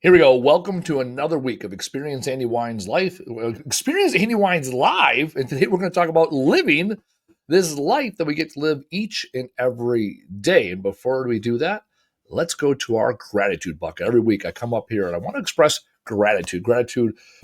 Here we go. Welcome to another week of Experience Andy Wine's Life. Experience Andy Wine's Live. And today we're going to talk about living this life that we get to live each and every day. And before we do that, let's go to our gratitude bucket. Every week I come up here and I want to express gratitude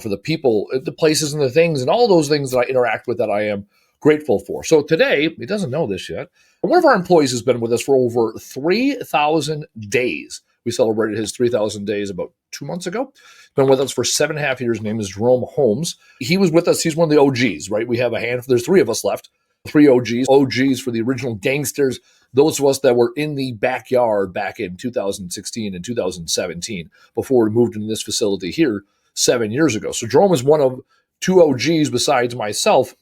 for the people, the places, and the things, and all those things that I interact with that I am grateful for. So today, he doesn't know this yet, one of our employees has been with us for over 3,000 days. We celebrated his 3,000 days about 2 months ago. Been with us for 7.5 years. His name is Jerome Holmes. He was with us. He's one of the OGs, right? We have a handful. There's three of us left. Three OGs. OGs for the original gangsters. Those of us that were in the backyard back in 2016 and 2017 before we moved into this facility here 7 years ago. So Jerome is one of two OGs besides myself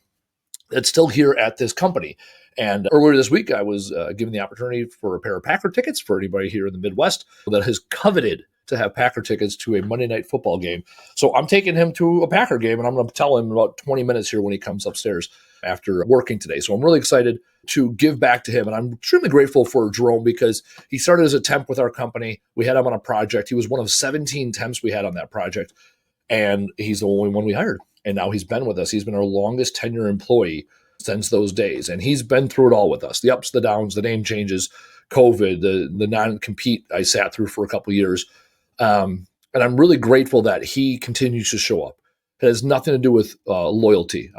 that's still here at this company. And earlier this week, I was given the opportunity for a pair of Packer tickets for anybody here in the Midwest that has coveted to have Packer tickets to a Monday Night Football game. So I'm taking him to a Packer game, and I'm going to tell him in about 20 minutes here when he comes upstairs after working today. So I'm really excited to give back to him. And I'm extremely grateful for Jerome because he started as a temp with our company. We had him on a project. He was one of 17 temps we had on that project, and he's the only one we hired. And now he's been with us. He's been our longest tenure employee since those days. And he's been through it all with us, the ups, the downs, the name changes, COVID, the non-compete I sat through for a couple of years. And I'm really grateful that he continues to show up. It has nothing to do with loyalty.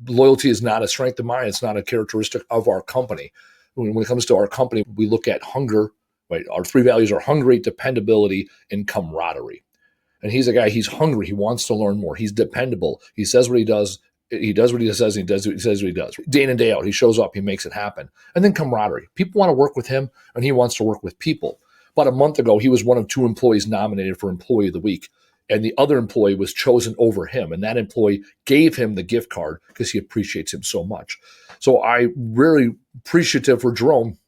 Loyalty is not a strength of mine. It's not a characteristic of our company. When it comes to our company, we look at hunger, right? Our three values are hungry, dependability, and camaraderie. And he's a guy, he's hungry. He wants to learn more. He's dependable. He says what he does. He does what he says. He does what he says what he does. Day in and day out, he shows up. He makes it happen. And then camaraderie. People want to work with him, and he wants to work with people. About a month ago, he was one of two employees nominated for Employee of the Week. And the other employee was chosen over him. And that employee gave him the gift card because he appreciates him so much. So I'm really appreciative for Jerome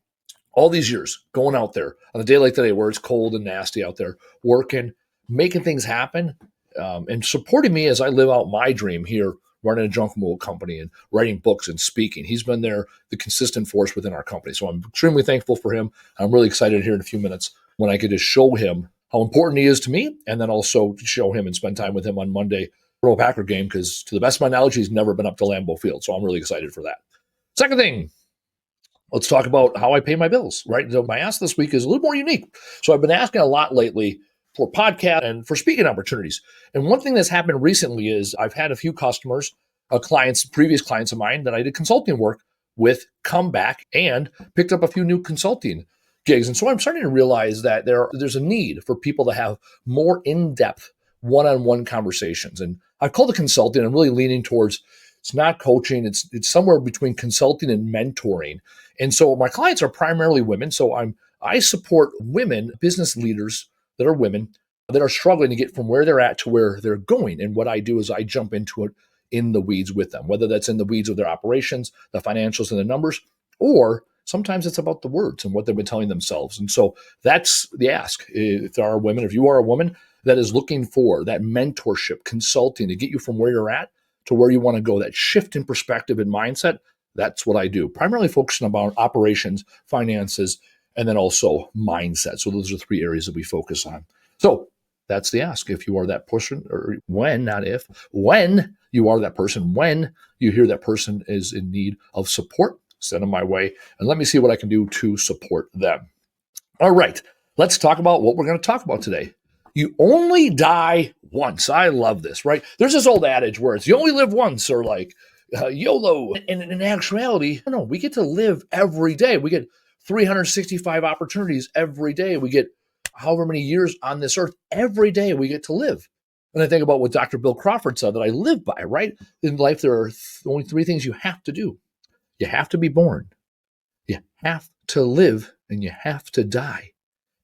all these years going out there on a day like today where it's cold and nasty out there, working, making things happen, and supporting me as I live out my dream here, running a junk mold company and writing books and speaking. He's been there, the consistent force within our company. So I'm extremely thankful for him. I'm really excited here in a few minutes when I get to show him how important he is to me, and then also to show him and spend time with him on Monday for a Packer game, because to the best of my knowledge, he's never been up to Lambeau Field. So I'm really excited for that. Second thing, let's talk about how I pay my bills, right? So my ask this week is a little more unique. So I've been asking a lot lately for podcast and for speaking opportunities. And one thing that's happened recently is I've had a few customers, clients, previous clients of mine that I did consulting work with come back and picked up a few new consulting gigs. And so I'm starting to realize that there's a need for people to have more in-depth one-on-one conversations. And I've called it consulting. I'm really leaning towards, it's not coaching. It's somewhere between consulting and mentoring. And so my clients are primarily women. So I support women, business leaders that are women that are struggling to get from where they're at to where they're going. And what I do is I jump into it in the weeds with them, whether that's in the weeds of their operations, the financials and the numbers, or sometimes it's about the words and what they've been telling themselves. And so that's the ask. If there are women, if you are a woman that is looking for that mentorship, consulting to get you from where you're at to where you want to go, that shift in perspective and mindset, that's what I do. Primarily focusing on operations, finances, and then also mindset. So those are three areas that we focus on. So that's the ask. If you are that person, or when, not if, when you are that person, when you hear that person is in need of support, send them my way and let me see what I can do to support them. All right, let's talk about what we're going to talk about today. You only die once. I love this, right? There's this old adage where it's you only live once, or like YOLO. And in actuality, no, we get to live every day. We get 365 opportunities every day. We get however many years on this earth. Every day we get to live. And I think about what Dr. Bill Crawford said that I live by, right? In life, there are only three things you have to do. You have to be born, you have to live, and you have to die.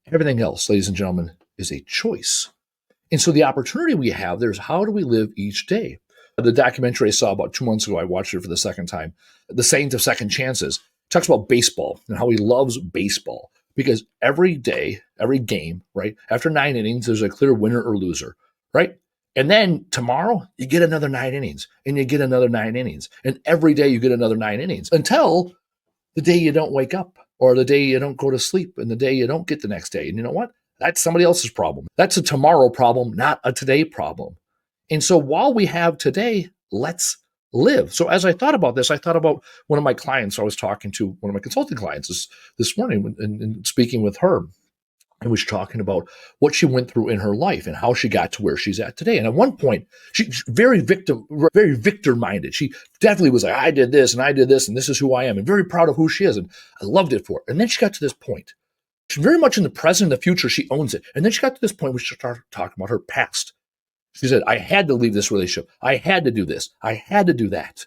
Everything else, ladies and gentlemen, is a choice. And so the opportunity we have, there's how do we live each day? The documentary I saw about 2 months ago, I watched it for the second time, The Saint of Second Chances, talks about baseball and how he loves baseball because every day, every game, right, after 9 innings, there's a clear winner or loser, right? And then tomorrow, you get another 9 innings, and you get another 9 innings. And every day you get another 9 innings until the day you don't wake up, or the day you don't go to sleep, and the day you don't get the next day. And you know what? That's somebody else's problem. That's a tomorrow problem, not a today problem. And so while we have today, let's live. So as I thought about this, I thought about one of my clients. I was talking to one of my consulting clients this morning and speaking with her. And was talking about what she went through in her life and how she got to where she's at today. And at one point, she's very victor minded. She definitely was like, I did this and this is who I am, and very proud of who she is. And I loved it for her. And then she got to this point. She's very much in the present and the future. She owns it. And then she got to this point where she started talking about her past. She said, I had to leave this relationship. I had to do this. I had to do that.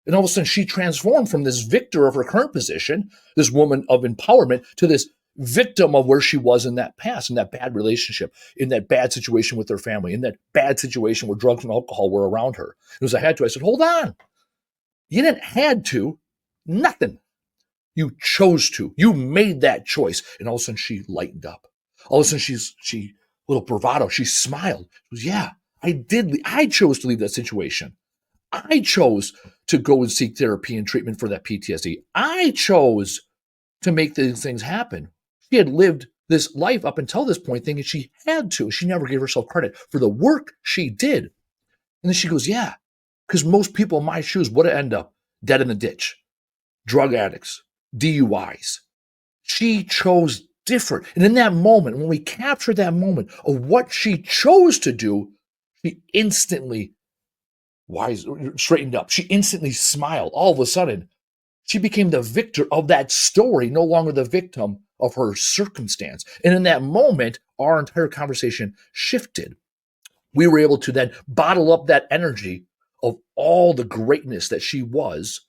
And all of a sudden, she transformed from this victor of her current position, this woman of empowerment, to this victim of where she was in that past, in that bad relationship, in that bad situation with her family, in that bad situation where drugs and alcohol were around her. It was I had to. I said, hold on. You didn't had to. Nothing. You chose to. You made that choice. And all of a sudden she lightened up. All of a sudden she little bravado. She smiled. She goes, yeah, I did. I chose to leave that situation. I chose to go and seek therapy and treatment for that PTSD. I chose to make these things happen. She had lived this life up until this point thinking she had to. She never gave herself credit for the work she did. And then she goes, yeah, because most people in my shoes would have ended up dead in the ditch, drug addicts, DUIs. She chose different. And in that moment, when we captured that moment of what she chose to do, she instantly straightened up. She instantly smiled. All of a sudden, she became the victor of that story, no longer the victim of her circumstance. And in that moment, our entire conversation shifted. We were able to then bottle up that energy of all the greatness that she was,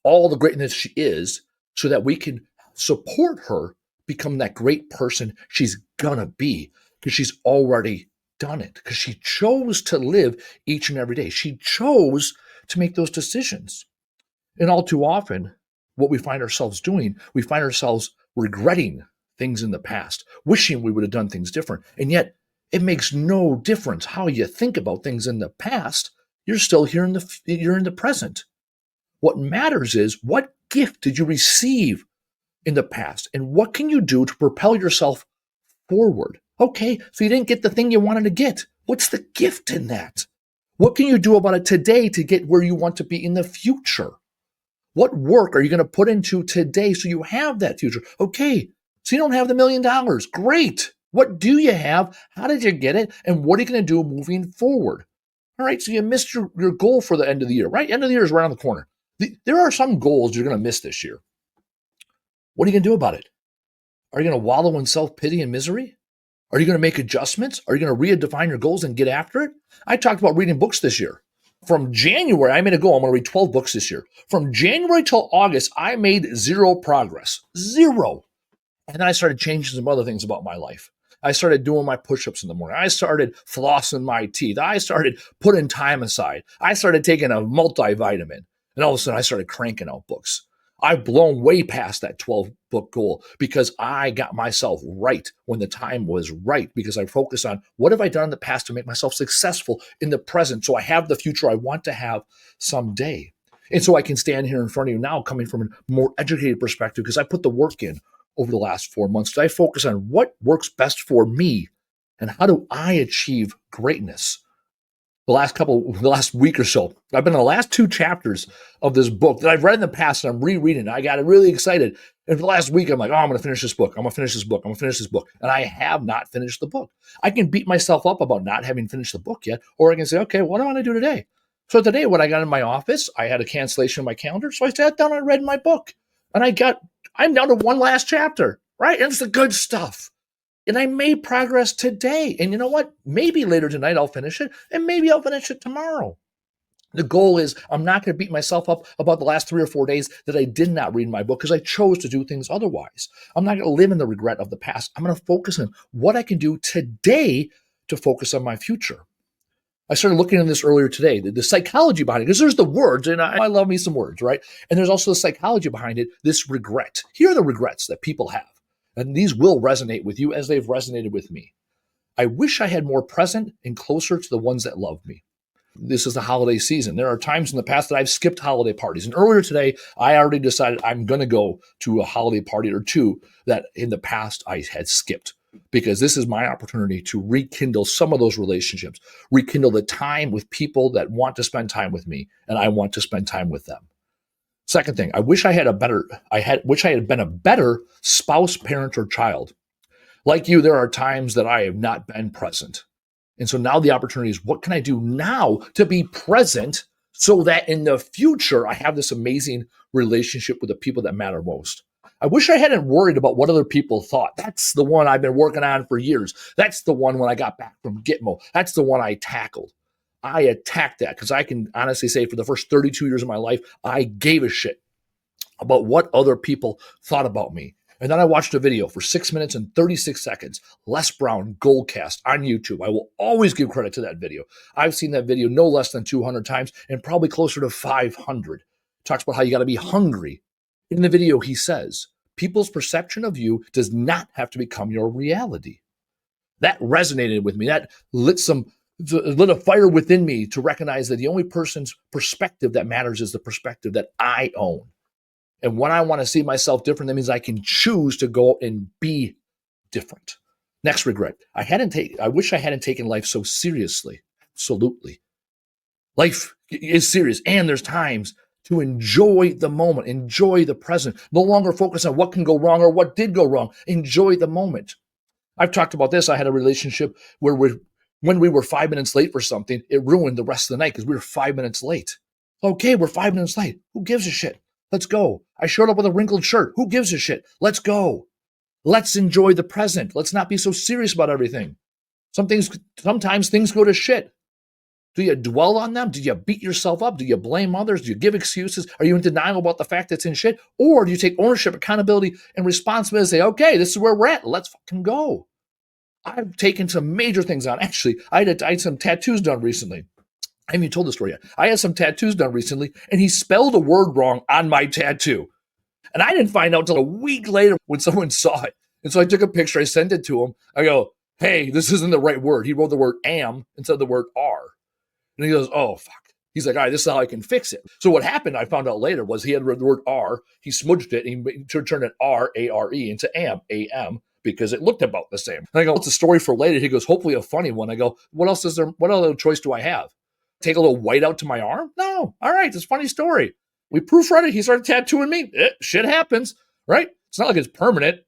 all the greatness she is, so that we can support her become that great person she's gonna be, because she's already done it, because she chose to live each and every day. She chose to make those decisions. And all too often, what we find ourselves doing, we find ourselves regretting things in the past, wishing we would have done things different. And yet, it makes no difference how you think about things in the past. You're still here you're in the present. What matters is, what gift did you receive in the past, and what can you do to propel yourself forward? Okay, so you didn't get the thing you wanted to get. What's the gift in that? What can you do about it today to get where you want to be in the future? What work are you going to put into today so you have that future? Okay, so you don't have the $1 million. Great. What do you have? How did you get it? And what are you going to do moving forward? All right, so you missed your goal for the end of the year, right? End of the year is right around the corner. There are some goals you're going to miss this year. What are you going to do about it? Are you going to wallow in self-pity and misery? Are you going to make adjustments? Are you going to redefine your goals and get after it? I talked about reading books this year. From January, I made a goal. I'm going to read 12 books this year. From January till August, I made zero progress. Zero. And then I started changing some other things about my life. I started doing my push-ups in the morning. I started flossing my teeth. I started putting time aside. I started taking a multivitamin. And all of a sudden, I started cranking out books. I've blown way past that 12-book goal because I got myself right when the time was right, because I focused on what have I done in the past to make myself successful in the present so I have the future I want to have someday. And so I can stand here in front of you now coming from a more educated perspective because I put the work in over the last 4 months. So I focus on what works best for me and how do I achieve greatness. The last week or so, I've been in the last 2 chapters of this book that I've read in the past, and I'm rereading it. I got really excited. And for the last week, I'm like, I'm going to finish this book. I'm going to finish this book. I'm going to finish this book. And I have not finished the book. I can beat myself up about not having finished the book yet, or I can say, okay, what do I want to do today? So today, when I got in my office, I had a cancellation in my calendar. So I sat down and I read my book. And I'm down to one last chapter, right? And it's the good stuff. And I made progress today. And you know what? Maybe later tonight I'll finish it, and maybe I'll finish it tomorrow. The goal is I'm not going to beat myself up about the last 3 or 4 days that I did not read my book because I chose to do things otherwise. I'm not going to live in the regret of the past. I'm going to focus on what I can do today to focus on my future. I started looking at this earlier today, the psychology behind it, because there's the words, and I love me some words, right? And there's also the psychology behind it, this regret. Here are the regrets that people have. And these will resonate with you as they've resonated with me. I wish I had more present and closer to the ones that love me. This is the holiday season. There are times in the past that I've skipped holiday parties. And earlier today, I already decided I'm going to go to a holiday party or 2 that in the past I had skipped because this is my opportunity to rekindle some of those relationships, rekindle the time with people that want to spend time with me, and I want to spend time with them. Second thing, I wish I had been a better spouse, parent, or child. Like you, there are times that I have not been present. And so now the opportunity is, what can I do now to be present so that in the future I have this amazing relationship with the people that matter most? I wish I hadn't worried about what other people thought. That's the one I've been working on for years. That's the one when I got back from Gitmo. That's the one I tackled. I attacked that because I can honestly say for the first 32 years of my life, I gave a shit about what other people thought about me. And then I watched a video for 6 minutes and 36 seconds, Les Brown Goldcast on YouTube. I will always give credit to that video. I've seen that video no less than 200 times and probably closer to 500. Talks about how you got to be hungry. In the video, he says, people's perception of you does not have to become your reality. That resonated with me. That lit a fire within me to recognize that the only person's perspective that matters is the perspective that I own. And when I want to see myself different, that means I can choose to go and be different. Next regret. I wish I hadn't taken life so seriously. Absolutely. Life is serious, and there's times to enjoy the moment, enjoy the present, no longer focus on what can go wrong or what did go wrong. Enjoy the moment. I've talked about this. I had a relationship where when we were 5 minutes late for something, it ruined the rest of the night because we were 5 minutes late. Okay, we're 5 minutes late. Who gives a shit? Let's go. I showed up with a wrinkled shirt. Who gives a shit? Let's go. Let's enjoy the present. Let's not be so serious about everything. Sometimes things go to shit. Do you dwell on them? Do you beat yourself up? Do you blame others? Do you give excuses? Are you in denial about the fact that it's in shit? Or do you take ownership, accountability, and responsibility and say, okay, this is where we're at. Let's fucking go. I've taken some major things on. Actually, I had some tattoos done recently. I haven't even told the story yet. I had some tattoos done recently, and he spelled a word wrong on my tattoo. And I didn't find out until a week later when someone saw it. And so I took a picture. I sent it to him. I go, hey, this isn't the right word. He wrote the word am instead of the word are. And he goes, oh, fuck. He's like, all right, this is how I can fix it. So what happened, I found out later, was he had the word R. He smudged it, and he turned it R-A-R-E into am, A-M, because it looked about the same. And I go, what's the story for later? He goes, hopefully a funny one. I go, what else is there? What other choice do I have? Take a little white out to my arm? No. All right, it's a funny story. We proofread it. He started tattooing me. Shit happens, right? It's not like it's permanent.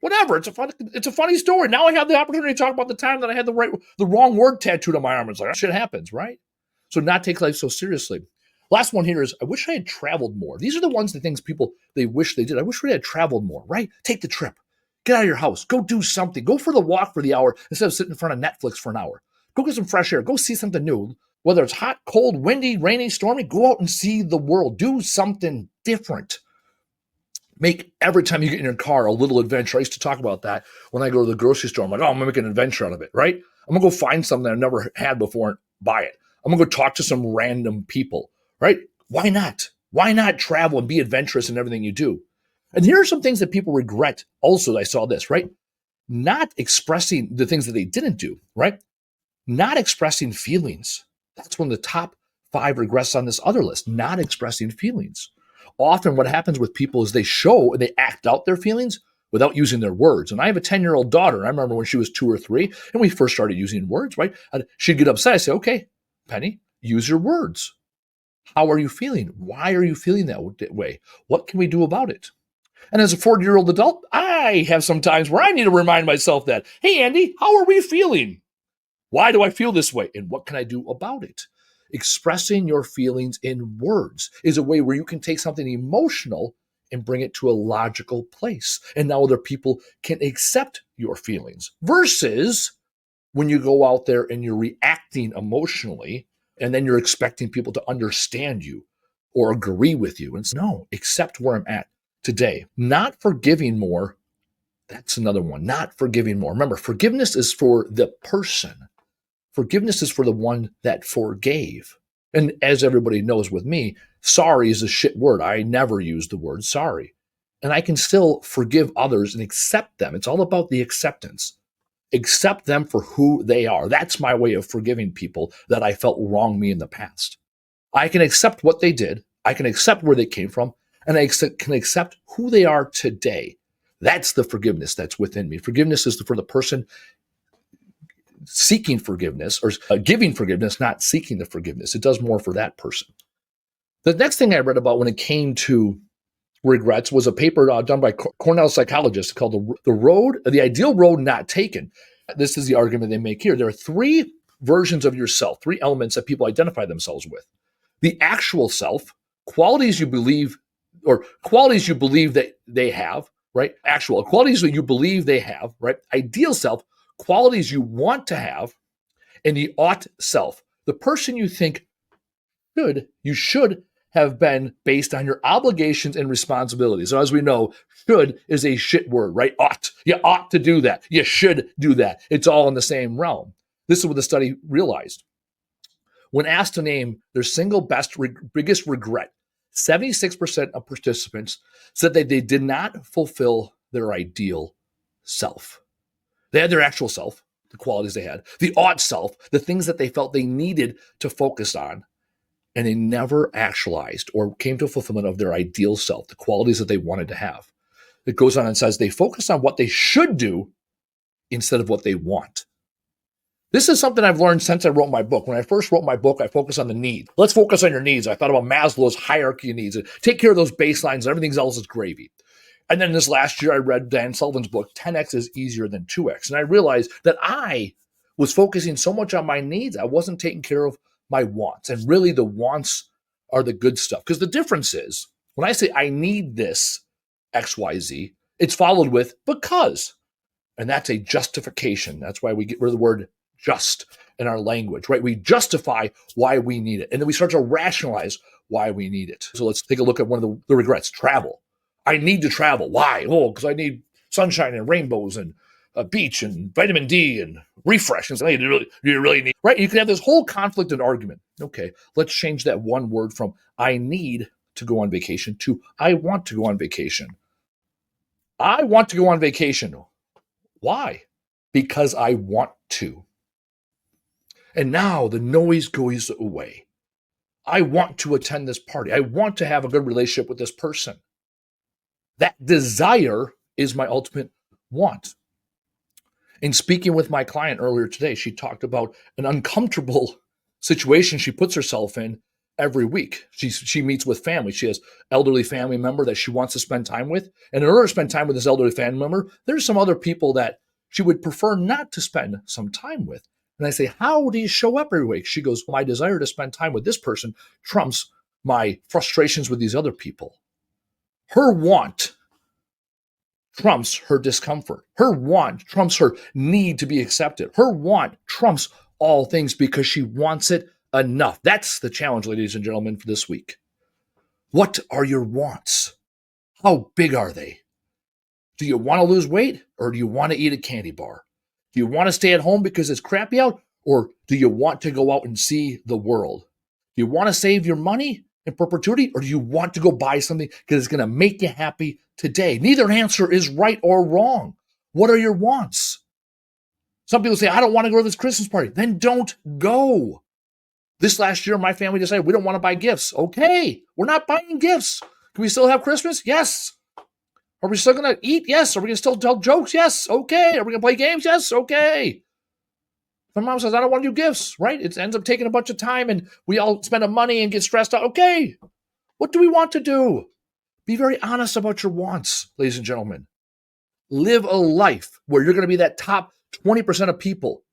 Whatever. It's a funny story. Now I have the opportunity to talk about the time that I had the wrong word tattooed on my arm. It's like, shit happens, right? So not take life so seriously. Last one here is, I wish I had traveled more. These are the things people, they wish they did. I wish we had traveled more, right? Take the trip. Get out of your house. Go do something. Go for the walk for the hour instead of sitting in front of Netflix for an hour. Go get some fresh air. Go see something new. Whether it's hot, cold, windy, rainy, stormy, go out and see the world. Do something different. Make every time you get in your car a little adventure. I used to talk about that when I go to the grocery store. I'm like, oh, I'm going to make an adventure out of it, right? I'm going to go find something I've never had before and buy it. I'm going to go talk to some random people, right? Why not? Why not travel and be adventurous in everything you do? And here are some things that people regret. Also, I saw this, right? Not expressing the things that they didn't do, right? Not expressing feelings. That's one of the top 5 regrets on this other list, not expressing feelings. Often what happens with people is they act out their feelings without using their words. And I have a 10-year-old daughter. And I remember when she was 2 or 3 and we first started using words, right? She'd get upset. I say, okay, Penny, use your words. How are you feeling? Why are you feeling that way? What can we do about it? And as a 40-year-old adult, I have some times where I need to remind myself that, hey, Andy, how are we feeling? Why do I feel this way? And what can I do about it? Expressing your feelings in words is a way where you can take something emotional and bring it to a logical place. And now other people can accept your feelings versus when you go out there and you're reacting emotionally and then you're expecting people to understand you or agree with you. And so, no, accept where I'm at today. Not forgiving more. That's another one. Not forgiving more. Remember, forgiveness is for the person. Forgiveness is for the one that forgave. And as everybody knows with me, sorry is a shit word. I never use the word sorry. And I can still forgive others and accept them. It's all about the acceptance. Accept them for who they are. That's my way of forgiving people that I felt wronged me in the past. I can accept what they did. I can accept where they came from. And I can accept who they are today. That's the forgiveness that's within me. Forgiveness is for the person seeking forgiveness or giving forgiveness, not seeking the forgiveness. It does more for that person. The next thing I read about when it came to regrets was a paper done by Cornell psychologists called the ideal road not taken. This is the argument they make here. There are three versions of yourself, three elements that people identify themselves with. The actual self, qualities you believe that they have, right? Actual qualities that you believe they have, right? Ideal self, qualities you want to have, and the ought self, the person you think you should have been based on your obligations and responsibilities. So as we know, should is a shit word, right? Ought. You ought to do that. You should do that. It's all in the same realm. This is what the study realized. When asked to name their single biggest regret, 76% of participants said that they did not fulfill their ideal self. They had their actual self, the qualities they had, the ought self, the things that they felt they needed to focus on, and they never actualized or came to a fulfillment of their ideal self, the qualities that they wanted to have. It goes on and says they focus on what they should do instead of what they want. This is something I've learned since I wrote my book. When I first wrote my book, I focused on the need. Let's focus on your needs. I thought about Maslow's hierarchy of needs. Take care of those baselines and everything else is gravy. And then this last year, I read Dan Sullivan's book, 10X is Easier Than 2X. And I realized that I was focusing so much on my needs, I wasn't taking care of my wants. And really the wants are the good stuff. Because the difference is, when I say I need this XYZ, it's followed with because. And that's a justification. That's why we get rid of the word just in our language, right? We justify why we need it. And then we start to rationalize why we need it. So let's take a look at one of the regrets, travel. I need to travel. Why? Oh, because I need sunshine and rainbows and a beach and vitamin D and refresh. And so, hey, do you really need, right? You can have this whole conflict and argument. Okay, let's change that one word from I need to go on vacation to I want to go on vacation. I want to go on vacation. Why? Because I want to. And now the noise goes away. I want to attend this party. I want to have a good relationship with this person. That desire is my ultimate want. In speaking with my client earlier today, she talked about an uncomfortable situation she puts herself in every week. She meets with family. She has elderly family member that she wants to spend time with. And in order to spend time with this elderly family member, there's some other people that she would prefer not to spend some time with. And I say, how do you show up every week? She goes, my desire to spend time with this person trumps my frustrations with these other people. Her want trumps her discomfort. Her want trumps her need to be accepted. Her want trumps all things because she wants it enough. That's the challenge, ladies and gentlemen, for this week. What are your wants? How big are they? Do you want to lose weight or do you want to eat a candy bar? Do you want to stay at home because it's crappy out or do you want to go out and see the world? Do you want to save your money in perpetuity or do you want to go buy something because it's going to make you happy today? Neither answer is right or wrong. What are your wants? Some people say, I don't want to go to this Christmas party. Then don't go. This last year, my family decided we don't want to buy gifts. Okay, we're not buying gifts. Can we still have Christmas? Yes. Are we still going to eat? Yes. Are we going to still tell jokes? Yes. Okay. Are we going to play games? Yes. Okay. My mom says, I don't want to do gifts, right? It ends up taking a bunch of time and we all spend the money and get stressed out. Okay. What do we want to do? Be very honest about your wants, ladies and gentlemen. Live a life where you're going to be that top 20% of people.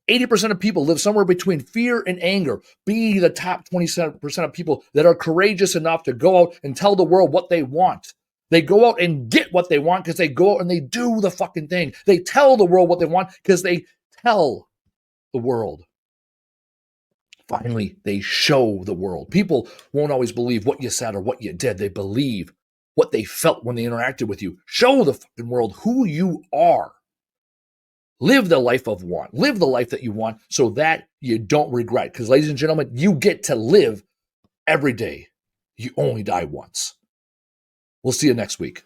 80% of people live somewhere between fear and anger. Be the top 27% of people that are courageous enough to go out and tell the world what they want. They go out and get what they want because they go out and they do the fucking thing. They tell the world what they want because they tell the world. Finally, they show the world. People won't always believe what you said or what you did. They believe what they felt when they interacted with you. Show the fucking world who you are. Live the life of want. Live the life that you want so that you don't regret. Because, ladies and gentlemen, you get to live every day. You only die once. We'll see you next week.